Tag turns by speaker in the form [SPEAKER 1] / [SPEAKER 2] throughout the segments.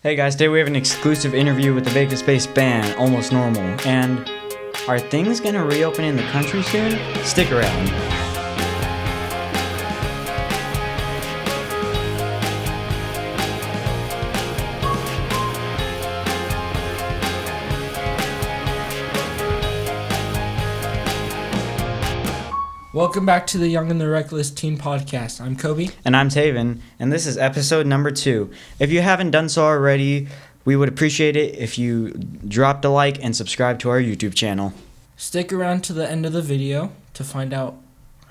[SPEAKER 1] Hey guys, today we have an exclusive interview with the Vegas-based band, Almost Normal. And are things gonna reopen in the country soon? Stick around.
[SPEAKER 2] Welcome back to the Young and the Reckless Teen Podcast. I'm Kobe.
[SPEAKER 1] And I'm Taven, and this is episode number 2. If you haven't done so already, we would appreciate it if you dropped a like and subscribe to our YouTube channel.
[SPEAKER 2] Stick around to the end of the video to find out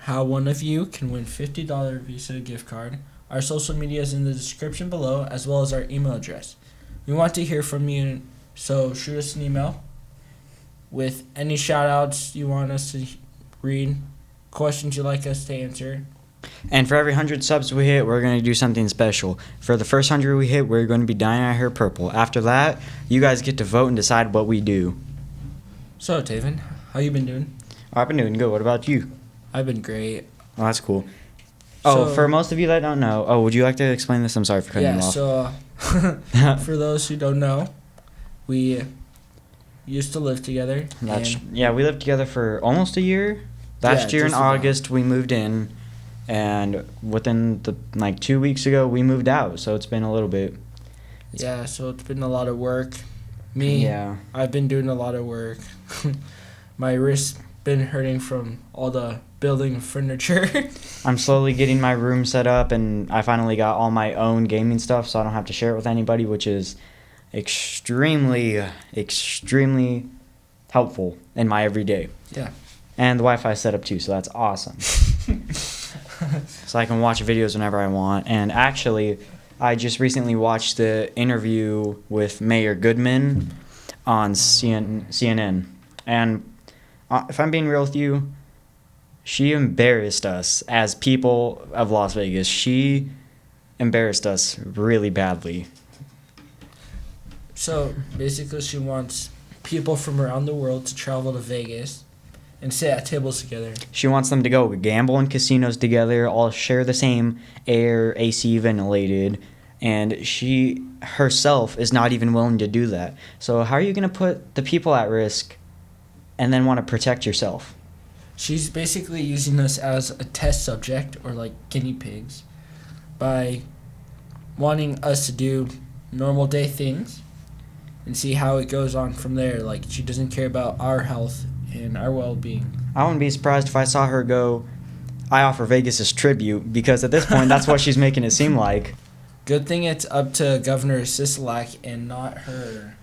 [SPEAKER 2] how one of you can win $50 Visa gift card. Our social media is in the description below, as well as our email address. We want to hear from you, so shoot us an email with any shout-outs you want us to read, questions you'd like us to answer.
[SPEAKER 1] And for every 100 subs we hit, we're going to do something special. For the first 100 we hit, we're going to be dyeing our hair purple. After that, you guys get to vote and decide what we do.
[SPEAKER 2] So, Taven, how you been doing?
[SPEAKER 1] I've been doing good. What about you?
[SPEAKER 2] I've been great.
[SPEAKER 1] Oh, that's cool. For most of you that don't know, would you like to explain this? I'm sorry for cutting you off.
[SPEAKER 2] So for those who don't know, we used to live together.
[SPEAKER 1] We lived together for almost a year. Last year in August, we moved in, and within 2 weeks ago, we moved out, so it's been a little bit.
[SPEAKER 2] Yeah, so it's been a lot of work. I've been doing a lot of work. My wrist's been hurting from all the building furniture.
[SPEAKER 1] I'm slowly getting my room set up, and I finally got all my own gaming stuff, so I don't have to share it with anybody, which is extremely, extremely helpful in my everyday.
[SPEAKER 2] Yeah.
[SPEAKER 1] And the Wi-Fi is set up too, so that's awesome. So I can watch videos whenever I want. And actually, I just recently watched the interview with Mayor Goodman on CNN. And if I'm being real with you, she embarrassed us as people of Las Vegas. She embarrassed us really badly.
[SPEAKER 2] So basically, she wants people from around the world to travel to Vegas and sit at tables together.
[SPEAKER 1] She wants them to go gamble in casinos together, all share the same air, AC ventilated, and she herself is not even willing to do that. So how are you going to put the people at risk and then want to protect yourself?
[SPEAKER 2] She's basically using us as a test subject, or like guinea pigs, by wanting us to do normal day things and see how it goes on from there. Like, she doesn't care about our health and our well-being.
[SPEAKER 1] I wouldn't be surprised if I saw her go, I offer Vegas' tribute, because at this point, that's what she's making it seem like.
[SPEAKER 2] Good thing it's up to Governor Sisolak and not her,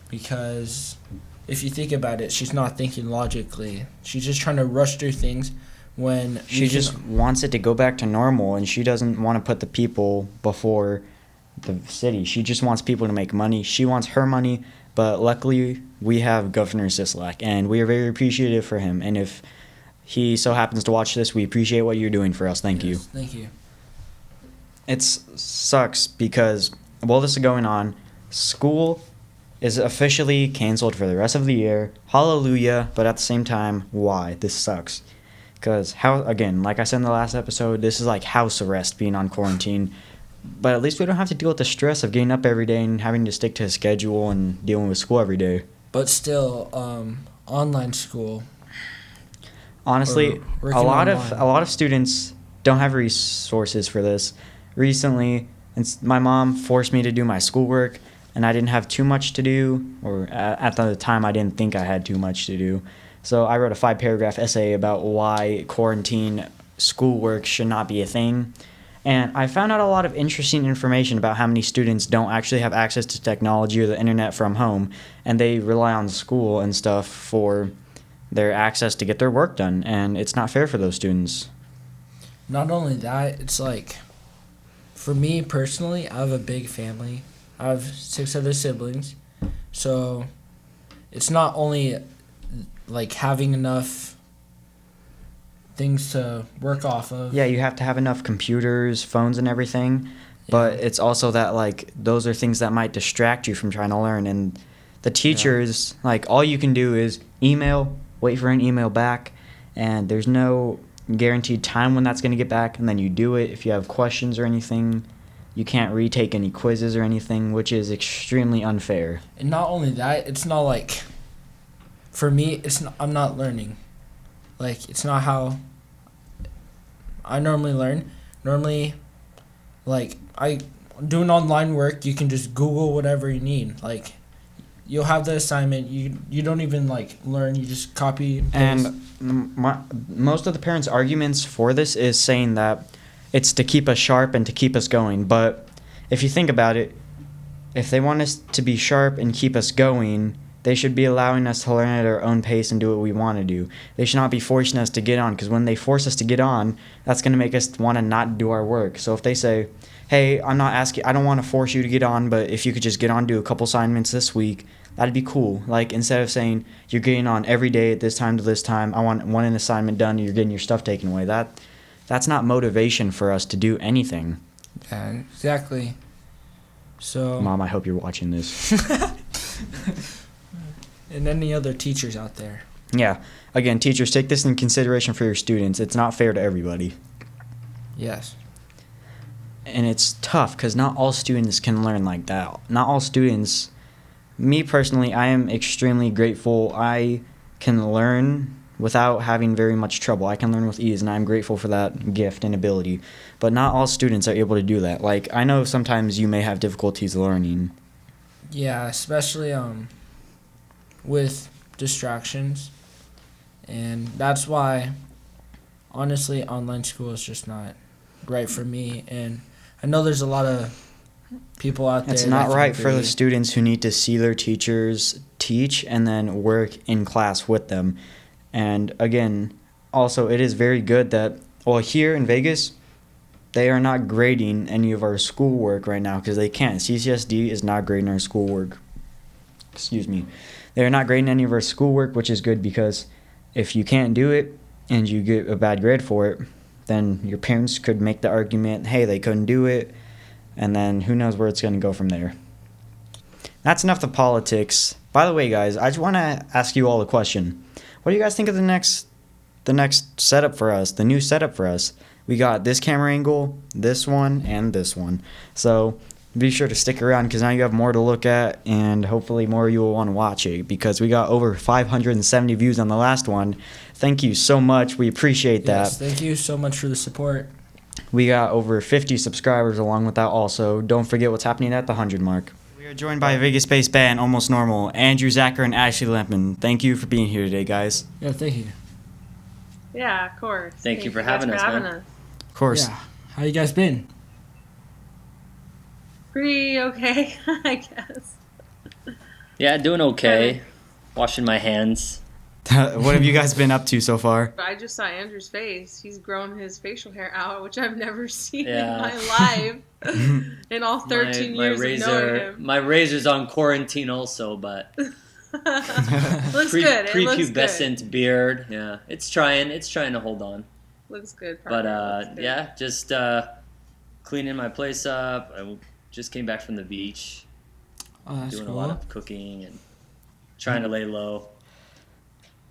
[SPEAKER 2] because if you think about it, she's not thinking logically. She's just trying to rush through things when
[SPEAKER 1] she just wants it to go back to normal, and she doesn't want to put the people before the city. She just wants people to make money. She wants her money, but luckily we have Governor Sisolak, and we are very appreciative for him. And if he so happens to watch this, we appreciate what you're doing for us. Thank you.
[SPEAKER 2] Thank you.
[SPEAKER 1] It sucks because while this is going on, school is officially canceled for the rest of the year. Hallelujah. But at the same time, why? This sucks. Because, like I said in the last episode, this is like house arrest, being on quarantine. But at least we don't have to deal with the stress of getting up every day and having to stick to a schedule and dealing with school every day.
[SPEAKER 2] But still, online school.
[SPEAKER 1] Honestly, a lot of students don't have resources for this. Recently, my mom forced me to do my schoolwork, and I didn't have too much to do, or at the time I didn't think I had too much to do. So I wrote a 5-paragraph essay about why quarantine schoolwork should not be a thing. And I found out a lot of interesting information about how many students don't actually have access to technology or the internet from home, and they rely on school and stuff for their access to get their work done, and it's not fair for those students.
[SPEAKER 2] Not only that, it's like, for me personally, I have a big family. I have 6 other siblings, so it's not only like having enough things to work off of.
[SPEAKER 1] Yeah, you have to have enough computers, phones, and everything. Yeah. But it's also that, like, those are things that might distract you from trying to learn. And the teachers, all you can do is email, wait for an email back, and there's no guaranteed time when that's going to get back. And then you do it if you have questions or anything. You can't retake any quizzes or anything, which is extremely unfair.
[SPEAKER 2] And not only that, it's not like, for me, I'm not learning. Like, it's not how I normally learn. Normally, like, I doing online work, you can just Google whatever you need. Like, you'll have the assignment. You don't even, like, learn. You just copy and paste.
[SPEAKER 1] And most of the parents' arguments for this is saying that it's to keep us sharp and to keep us going. But if you think about it, if they want us to be sharp and keep us going, they should be allowing us to learn at our own pace and do what we want to do. They should not be forcing us to get on, because when they force us to get on, that's going to make us want to not do our work. So if they say, hey, I don't want to force you to get on, but if you could just get on, do a couple assignments this week, that'd be cool. Like, instead of saying you're getting on every day at this time to this time, I want one assignment done, you're getting your stuff taken away. That's not motivation for us to do anything.
[SPEAKER 2] Yeah, exactly. So,
[SPEAKER 1] Mom, I hope you're watching this.
[SPEAKER 2] And any other teachers out there.
[SPEAKER 1] Yeah. Again, teachers, take this in consideration for your students. It's not fair to everybody.
[SPEAKER 2] Yes.
[SPEAKER 1] And it's tough because not all students can learn like that. Not all students. Me personally, I am extremely grateful. I can learn without having very much trouble. I can learn with ease, and I'm grateful for that gift and ability. But not all students are able to do that. Like, I know sometimes you may have difficulties learning.
[SPEAKER 2] Yeah, especially with distractions. And that's why, honestly, online school is just not right for me. And I know there's a lot of people out there.
[SPEAKER 1] It's not right for the students who need to see their teachers teach and then work in class with them. And again, also, it is very good that, well, here in Vegas, they are not grading any of our schoolwork right now because they can't. CCSD is not grading our schoolwork. Excuse me. They are not grading any of our schoolwork, which is good because if you can't do it and you get a bad grade for it, then your parents could make the argument, hey, they couldn't do it, and then who knows where it's going to go from there. That's enough of politics. By the way, guys, I just want to ask you all a question. What do you guys think of the next setup for us, the new setup for us? We got this camera angle, this one, and this one. So be sure to stick around because now you have more to look at, and hopefully more of you will want to watch it because we got over 570 views on the last one. Thank you so much. We appreciate that.
[SPEAKER 2] Yes, thank you so much for the support.
[SPEAKER 1] We got over 50 subscribers along with that also. Don't forget what's happening at the 100 mark. We are joined by a Vegas-based band, Almost Normal, Andrew, Zakher, and Ashley Lampman. Thank you for being here today, guys.
[SPEAKER 2] Yeah, thank you.
[SPEAKER 3] Yeah, of course.
[SPEAKER 4] Thank you for having us, man.
[SPEAKER 1] Of course.
[SPEAKER 2] Yeah. How you guys been?
[SPEAKER 3] Pretty okay, I guess.
[SPEAKER 4] Yeah, doing okay. Washing my hands.
[SPEAKER 1] What have you guys been up to so far?
[SPEAKER 3] I just saw Andrew's face. He's grown his facial hair out, which I've never seen
[SPEAKER 4] Yeah.
[SPEAKER 3] in my life. In all 13 years of knowing him.
[SPEAKER 4] My razor's on quarantine also, but
[SPEAKER 3] Looks good. It looks good.
[SPEAKER 4] prepubescent beard. Yeah, it's trying to hold on.
[SPEAKER 3] Looks good.
[SPEAKER 4] But
[SPEAKER 3] Looks good.
[SPEAKER 4] yeah, just cleaning my place up. I just came back from the beach,
[SPEAKER 2] That's
[SPEAKER 4] doing
[SPEAKER 2] cool.
[SPEAKER 4] a lot of cooking and trying to lay low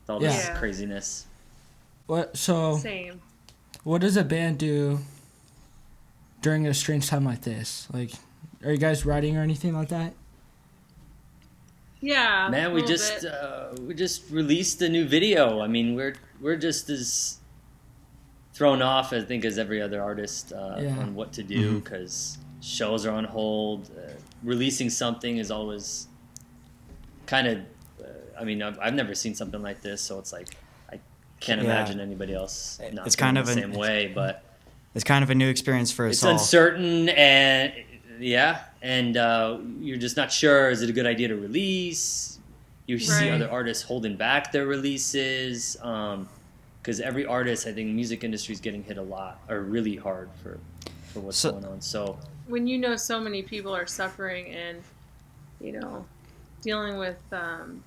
[SPEAKER 4] with all this
[SPEAKER 3] Yeah.
[SPEAKER 4] craziness.
[SPEAKER 3] Same.
[SPEAKER 2] What does a band do during a strange time like this? Like, are you guys writing or anything like that?
[SPEAKER 3] Yeah.
[SPEAKER 4] Man, we just released a new video. I mean, we're just as thrown off, I think, as every other artist on what to do because shows are on hold. Releasing something is always kind of. I mean, I've never seen something like this, so it's like I can't imagine anybody else not
[SPEAKER 1] It's kind of
[SPEAKER 4] the same way. But
[SPEAKER 1] it's kind of a new experience for us
[SPEAKER 4] it's
[SPEAKER 1] all.
[SPEAKER 4] uncertain and you're just not sure. Is it a good idea to release? You see
[SPEAKER 3] Right.
[SPEAKER 4] other artists holding back their releases because every artist, I think, music industry is getting hit a lot or really hard for what's going on. So
[SPEAKER 3] when you know so many people are suffering and dealing with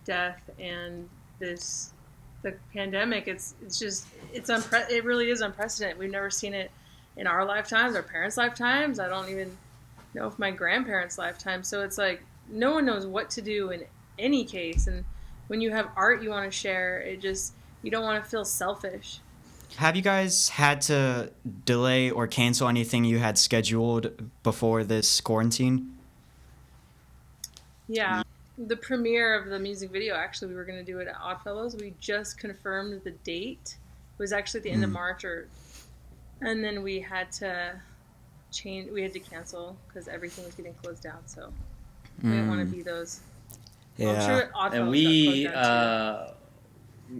[SPEAKER 3] death and the pandemic, it really is unprecedented. We've never seen it in our lifetimes, our parents' lifetimes. I don't even know if my grandparents' lifetime. So it's like no one knows what to do in any case. And when you have art you want to share, you don't want to feel selfish.
[SPEAKER 1] Have you guys had to delay or cancel anything you had scheduled before this quarantine?
[SPEAKER 3] Yeah. The premiere of the music video, actually, we were going to do it at Oddfellows. We just confirmed the date. It was actually at the end of March, and then we had to change. We had to cancel because everything was getting closed down. So we didn't want to be those.
[SPEAKER 1] Yeah.
[SPEAKER 3] I'm sure Oddfellows
[SPEAKER 4] And
[SPEAKER 3] got closed down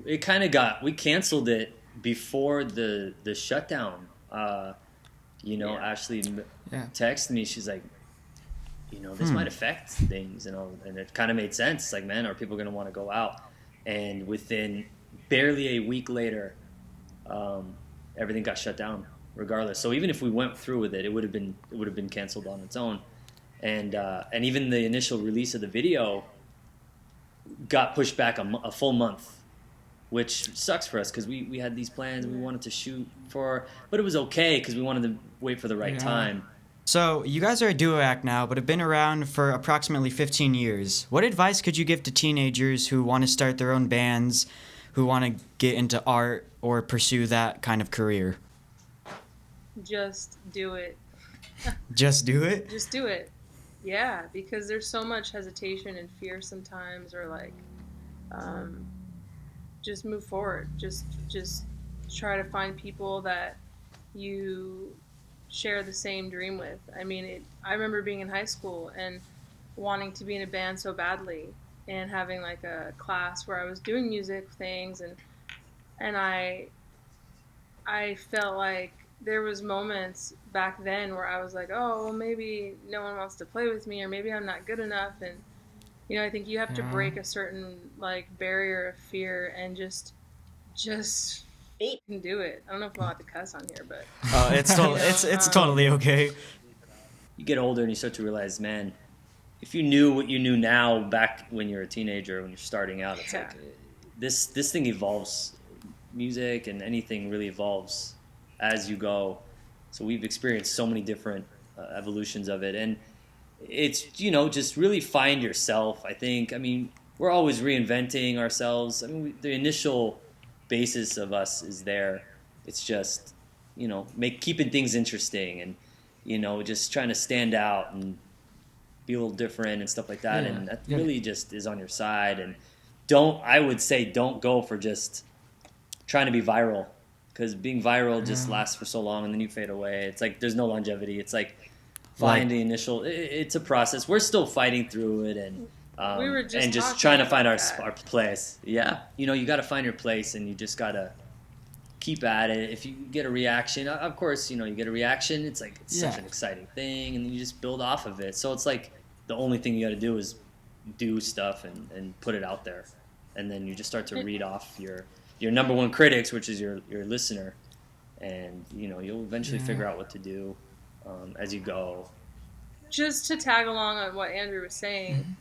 [SPEAKER 3] too.
[SPEAKER 4] It kind of we canceled it before the shutdown. Ashley texted me. She's like, this might affect things, and it kind of made sense. Like, man, are people going to want to go out? And within barely a week later, everything got shut down regardless. So even if we went through with it, it would have been canceled on its own. And even the initial release of the video got pushed back a full month, which sucks for us because we had these plans and we wanted to shoot for, but it was okay because we wanted to wait for the right time.
[SPEAKER 1] So, you guys are a duo act now, but have been around for approximately 15 years. What advice could you give to teenagers who want to start their own bands, who want to get into art or pursue that kind of career?
[SPEAKER 3] Just do it.
[SPEAKER 1] Just do it?
[SPEAKER 3] Just do it. Yeah, because there's so much hesitation and fear sometimes, or like, just move forward. Just try to find people that you share the same dream with. I mean, I remember being in high school and wanting to be in a band so badly, and having like a class where I was doing music things, and I felt like there was moments back then where I was like, oh, well, maybe no one wants to play with me, or maybe I'm not good enough. And I think you have to break a certain like barrier of fear and just can do it. I don't know if I'm allowed to cuss on here, but
[SPEAKER 1] it's totally okay.
[SPEAKER 4] You get older and you start to realize, man, if you knew what you knew now back when you're a teenager, when you're starting out, it's like this thing evolves. Music and anything really evolves as you go. So we've experienced so many different evolutions of it, and it's just really find yourself. I think. I mean, we're always reinventing ourselves. I mean, the initial basis of us is there. It's just keeping things interesting, and just trying to stand out and be a little different and stuff like that. And that really just is on your side. And I would say don't go for just trying to be viral, because being viral just lasts for so long and then you fade away. It's like there's no longevity. It's like find the initial. It's a process. We're still fighting through it, and
[SPEAKER 3] we were
[SPEAKER 4] just trying to find our place. Yeah, you got to find your place, and you just got to keep at it. If you get a reaction, of course, you get a reaction. It's like it's such an exciting thing, and then you just build off of it. So it's like the only thing you got to do is do stuff and put it out there, and then you just start to read off your number one critics, which is your listener, and you'll eventually figure out what to do as you go.
[SPEAKER 3] Just to tag along on what Andrew was saying,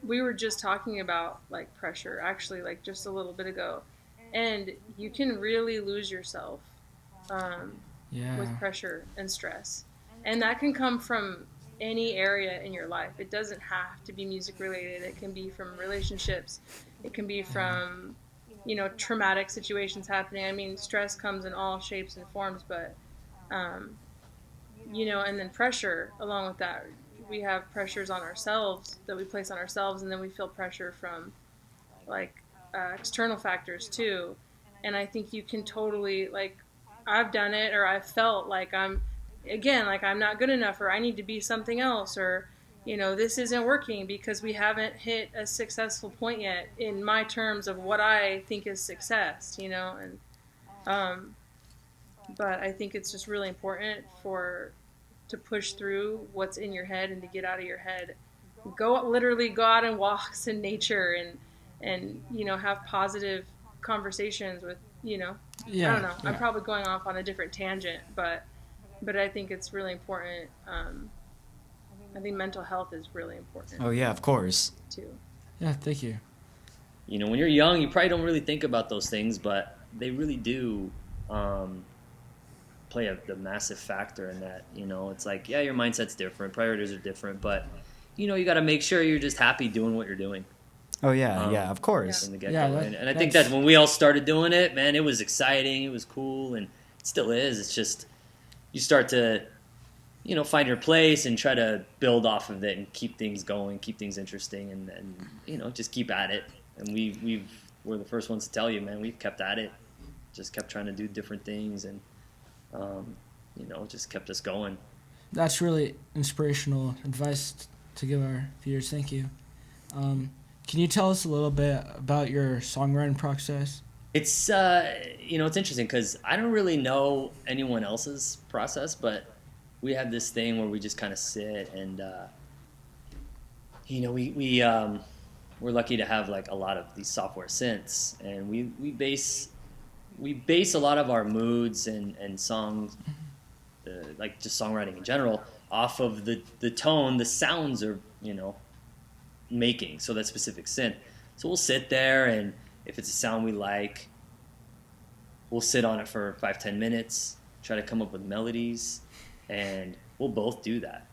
[SPEAKER 3] we were just talking about like pressure, actually, like just a little bit ago, and you can really lose yourself with pressure and stress, and that can come from any area in your life. It doesn't have to be music related. It can be from relationships. It can be from traumatic situations happening. I mean, stress comes in all shapes and forms, but, and then pressure along with that. We have pressures on ourselves that we place on ourselves, and then we feel pressure from, like, external factors, too. And I think you can totally, like, I've done it, or I've felt like I'm not good enough, or I need to be something else, or this isn't working because we haven't hit a successful point yet in my terms of what I think is success, and but I think it's just really important to push through what's in your head and to get out of your head. Literally go out and walks in nature and have positive conversations with, I don't know. I'm probably going off on a different tangent, but I think it's really important. I think mental health is really important.
[SPEAKER 1] Oh, yeah, of course.
[SPEAKER 3] Too.
[SPEAKER 2] Yeah, thank you.
[SPEAKER 4] When you're young, you probably don't really think about those things, but they really do play a massive factor in that. It's like, your mindset's different, priorities are different, but, you got to make sure you're just happy doing what you're doing.
[SPEAKER 1] Oh yeah, of course.
[SPEAKER 4] From the get-go. And I think that when we all started doing it, man, it was exciting, it was cool, and it still is. It's just you start to, find your place and try to build off of it and keep things going, keep things interesting, and just keep at it. And we're the first ones to tell you, man, we've kept at it, just kept trying to do different things, and just kept us going.
[SPEAKER 2] That's really inspirational advice to give our viewers. Thank you. Can you tell us a little bit about your songwriting process?
[SPEAKER 4] It's it's interesting because I don't really know anyone else's process, but we have this thing where we just kind of sit and we're lucky to have like a lot of these software synths, and we base a lot of our moods and songs, like just songwriting in general, off of the tone the sounds are making, so that specific synth. So we'll sit there, and if it's a sound we like, we'll sit on it for 5-10 minutes, try to come up with melodies, and we'll both do that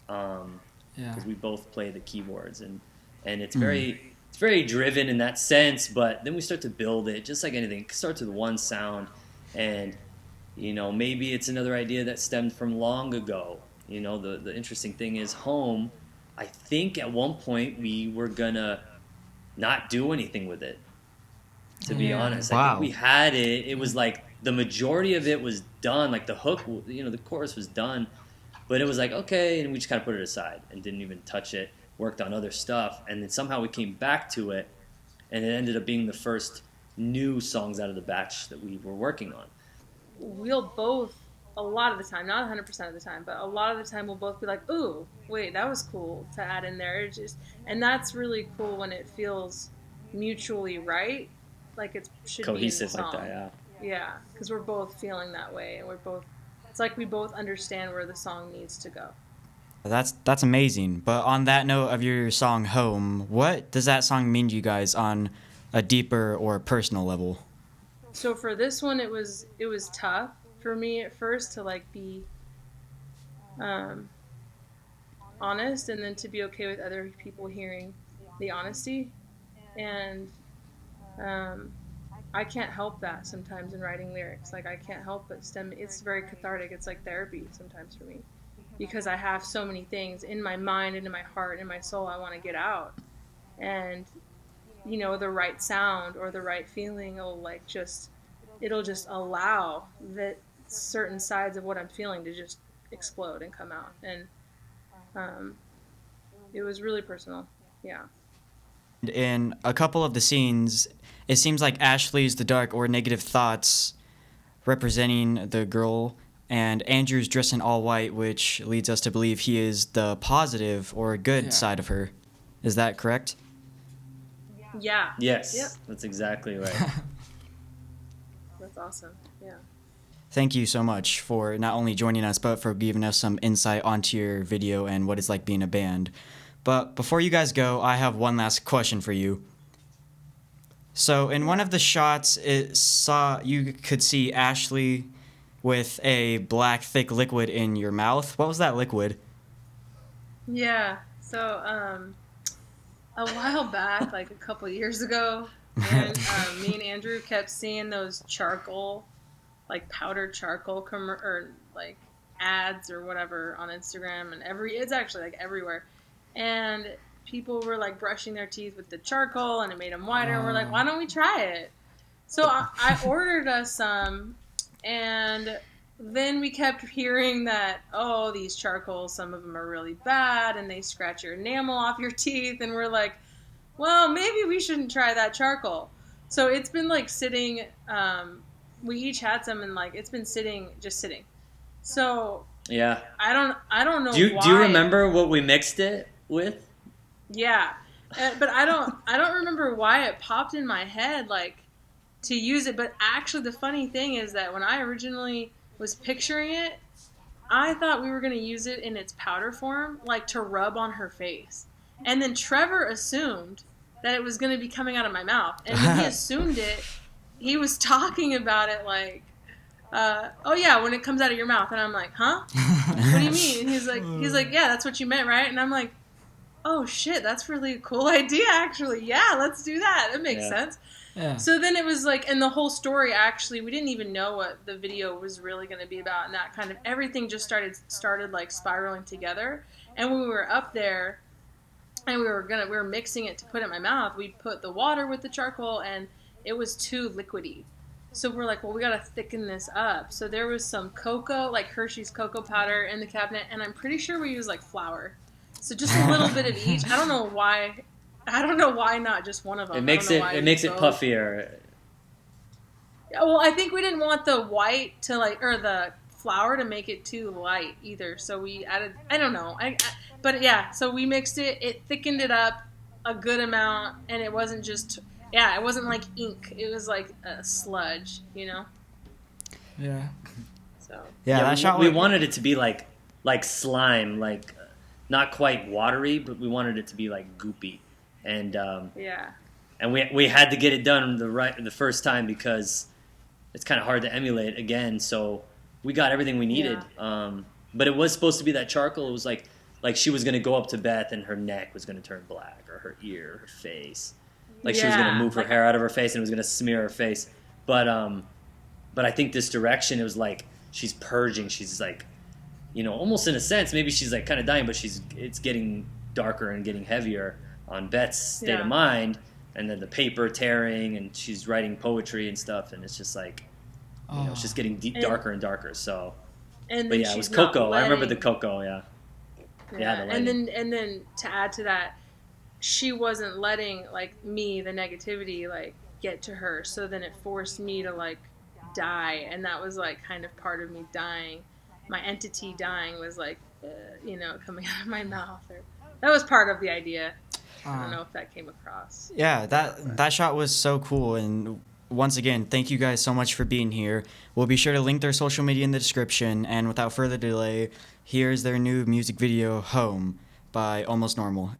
[SPEAKER 4] because we both play the keyboards, and it's very driven in that sense. But then we start to build it, just like anything. It starts with one sound, and maybe it's another idea that stemmed from long ago. The interesting thing is Home, I think at one point we were gonna not do anything with it, to be honest.
[SPEAKER 1] Wow.
[SPEAKER 4] I think we had it. It was like the majority of it was done. Like the hook, the chorus was done, but it was like, okay, and we just kind of put it aside and didn't even touch it, worked on other stuff, and then somehow we came back to it, and it ended up being the first new songs out of the batch that we were working on.
[SPEAKER 3] We'll both, a lot of the time, not 100% of the time, but a lot of the time we'll both be like, ooh, wait, that was cool to add in there. And that's really cool when it feels mutually right, like it should
[SPEAKER 4] cohesive
[SPEAKER 3] be in the song.
[SPEAKER 4] Like that,
[SPEAKER 3] yeah, because we're both feeling that way, and it's like we both understand where the song needs to go.
[SPEAKER 1] That's amazing. But on that note of your song Home, what does that song mean to you guys on a deeper or personal level?
[SPEAKER 3] So for this one, it was tough for me at first to be honest, and then to be okay with other people hearing the honesty. And I can't help that sometimes in writing lyrics. Like I can't help but it's very cathartic. It's like therapy sometimes for me, because I have so many things in my mind and in my heart and in my soul I want to get out. And the right sound or the right feeling will it'll just allow that certain sides of what I'm feeling to just explode and come out. And it was really personal. Yeah.
[SPEAKER 1] In a couple of the scenes, it seems like Ashley's the dark or negative thoughts representing the girl, and Andrew's dressed in all white, which leads us to believe he is the positive or good side of her. Is that correct?
[SPEAKER 3] Yeah.
[SPEAKER 4] Yes.
[SPEAKER 3] Yep.
[SPEAKER 4] That's exactly right.
[SPEAKER 3] That's awesome. Yeah.
[SPEAKER 1] Thank you so much for not only joining us, but for giving us some insight onto your video and what it's like being a band. But before you guys go, I have one last question for you. So in one of the shots, you could see Ashley with a black, thick liquid in your mouth. What was that liquid?
[SPEAKER 3] Yeah. So a while back, like a couple years ago, and me and Andrew kept seeing those charcoal, like powdered charcoal or like ads or whatever on Instagram, and it's actually like everywhere. And people were like brushing their teeth with the charcoal, and it made them whiter. And we're like, why don't we try it? So I ordered us some, and then we kept hearing that, these charcoals, some of them are really bad, and they scratch your enamel off your teeth. And we're like, well, maybe we shouldn't try that charcoal. So it's been like sitting. We each had some, and like it's been just sitting. So
[SPEAKER 4] yeah,
[SPEAKER 3] I don't know.
[SPEAKER 4] Do you remember what we mixed it with?
[SPEAKER 3] Yeah, but I don't remember why it popped in my head to use it. But actually, the funny thing is that when I originally was picturing it, I thought we were going to use it in its powder form, to rub on her face. And then Trevor assumed that it was going to be coming out of my mouth. And when he assumed it, he was talking about it when it comes out of your mouth. And I'm like, huh? What do you mean? And he's like, yeah, that's what you meant, right? And I'm like, oh shit, that's really a cool idea, actually. Yeah, let's do that. That makes sense.
[SPEAKER 2] Yeah.
[SPEAKER 3] So then it was like, and the whole story, actually, we didn't even know what the video was really going to be about, and that kind of everything just started like spiraling together. And when we were up there, and we were mixing it to put in my mouth, we put the water with the charcoal, and it was too liquidy. So we're like, well, we got to thicken this up. So there was some cocoa, like Hershey's cocoa powder in the cabinet, and I'm pretty sure we used like flour. So just a little bit of each. I don't know why not just one of them.
[SPEAKER 4] It makes it puffier.
[SPEAKER 3] Well, I think we didn't want the white to or the flour to make it too light either. So we added, I don't know. But yeah, so we mixed it. It thickened it up a good amount, and it wasn't just, it wasn't like ink. It was like a sludge,
[SPEAKER 2] Yeah.
[SPEAKER 3] So.
[SPEAKER 1] Yeah, that shot.
[SPEAKER 4] We wanted it to be like slime, like not quite watery, but we wanted it to be like goopy, and and we had to get it done the first time because it's kind of hard to emulate again. So we got everything we needed, but it was supposed to be that charcoal. It was like she was gonna go up to Beth and her neck was gonna turn black, or her ear, her face, like she was gonna move her hair out of her face and it was gonna smear her face. But I think this direction, it was like she's purging. She's like, almost in a sense, maybe she's like kind of dying, but it's getting darker and getting heavier on Beth's state of mind, and then the paper tearing, and she's writing poetry and stuff, and it's just like, it's just getting darker and darker. So, but yeah, it was cocoa. I remember the cocoa. Yeah.
[SPEAKER 3] And then to add to that, she wasn't letting me, the negativity, get to her. So then it forced me to die, and that was kind of part of me dying. My entity dying was coming out of my mouth. That was part of the idea. I don't know if that came across.
[SPEAKER 1] Yeah, that shot was so cool, and once again, thank you guys so much for being here. We'll be sure to link their social media in the description, and without further delay, here's their new music video, Home, by Almost Normal.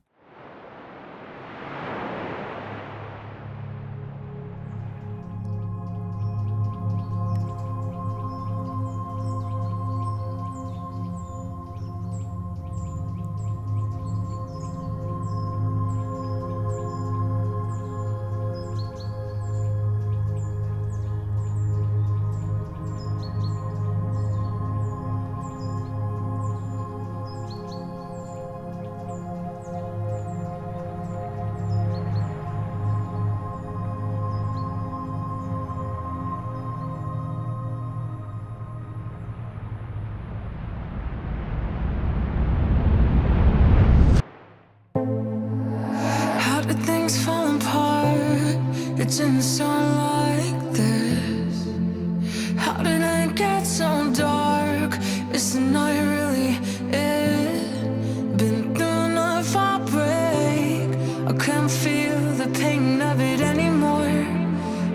[SPEAKER 5] Didn't sound like this. How did it get so dark? Is the night really it? Been through enough heartbreak. I can't feel the pain of it anymore.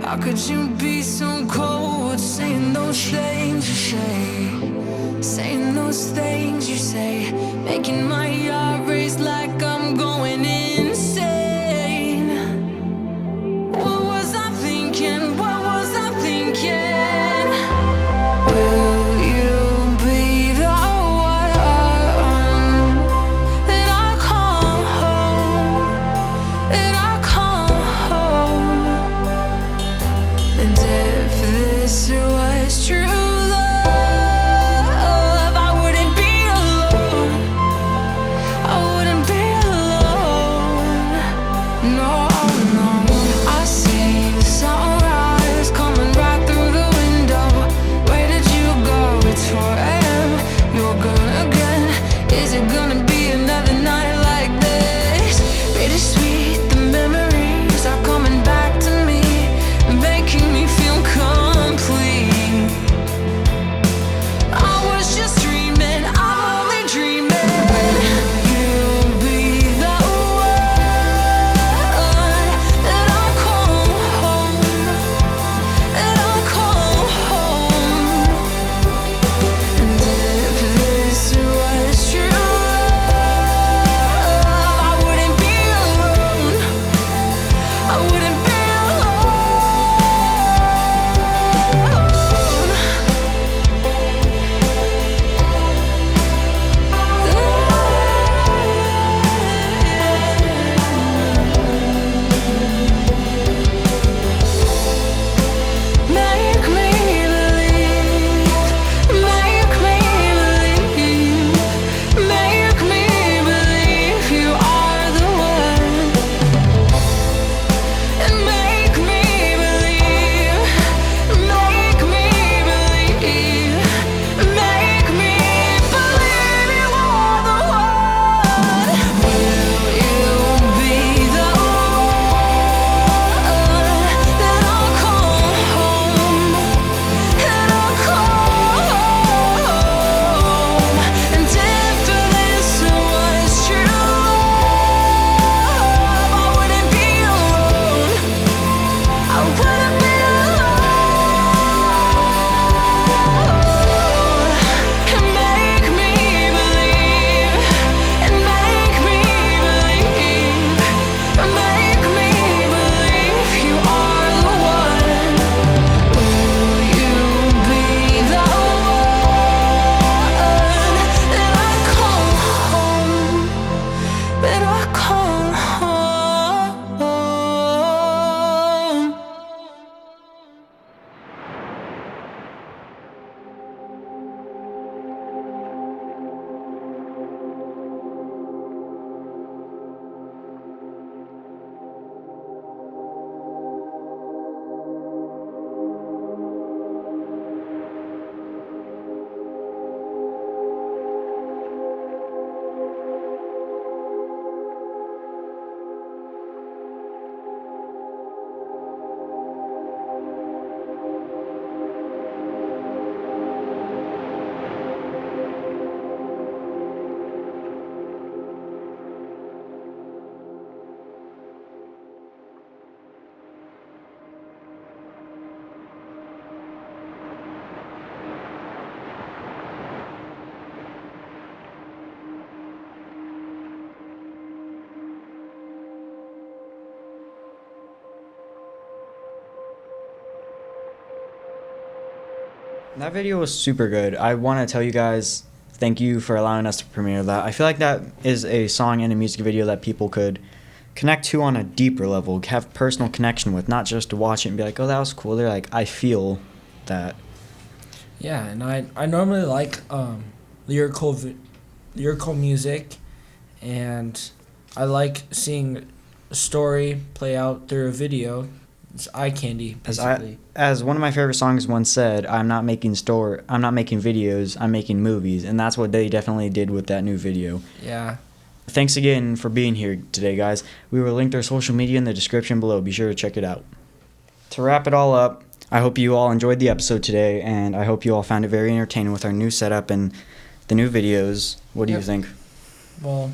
[SPEAKER 5] How could you be so cold, saying those things you say, saying those things you say, making my heart race like I'm going insane. I wouldn't be
[SPEAKER 1] That video was super good. I want to tell you guys thank you for allowing us to premiere that. I feel like that is a song and a music video that people could connect to on a deeper level, have personal connection with, not just to watch it and be like, oh, that was cool. They're like, I feel that.
[SPEAKER 2] Yeah, and I normally like lyrical music, and I like seeing a story play out through a video. It's eye candy, basically.
[SPEAKER 1] As one of my favorite songs once said, I'm not making videos, I'm making movies, and that's what they definitely did with that new video.
[SPEAKER 2] Yeah.
[SPEAKER 1] Thanks again for being here today, guys. We will link their social media in the description below. Be sure to check it out. To wrap it all up, I hope you all enjoyed the episode today, and I hope you all found it very entertaining with our new setup and the new videos. What do you think?
[SPEAKER 2] Well,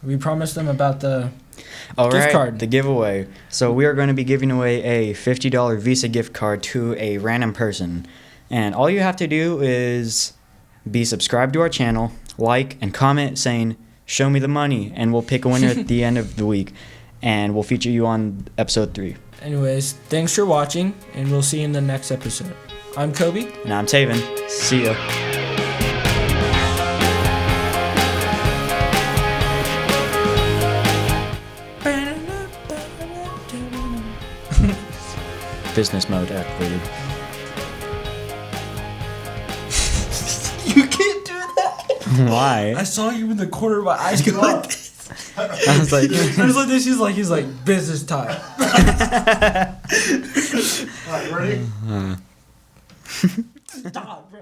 [SPEAKER 2] we promised them about the
[SPEAKER 1] All
[SPEAKER 2] gift
[SPEAKER 1] right,
[SPEAKER 2] card.
[SPEAKER 1] The giveaway. So we are going to be giving away a $50 Visa gift card to a random person. And all you have to do is be subscribed to our channel, like, and comment saying, show me the money, and we'll pick a winner at the end of the week. And we'll feature you on episode 3.
[SPEAKER 2] Anyways, thanks for watching, and we'll see you in the next episode. I'm Kobe.
[SPEAKER 1] And I'm Taven. See ya. Business mode activated.
[SPEAKER 2] You can't do that.
[SPEAKER 1] Why?
[SPEAKER 2] I saw you in the corner of my eyes go like this.
[SPEAKER 1] I was like,
[SPEAKER 2] He's like, business time. Alright, ready? Stop, bro.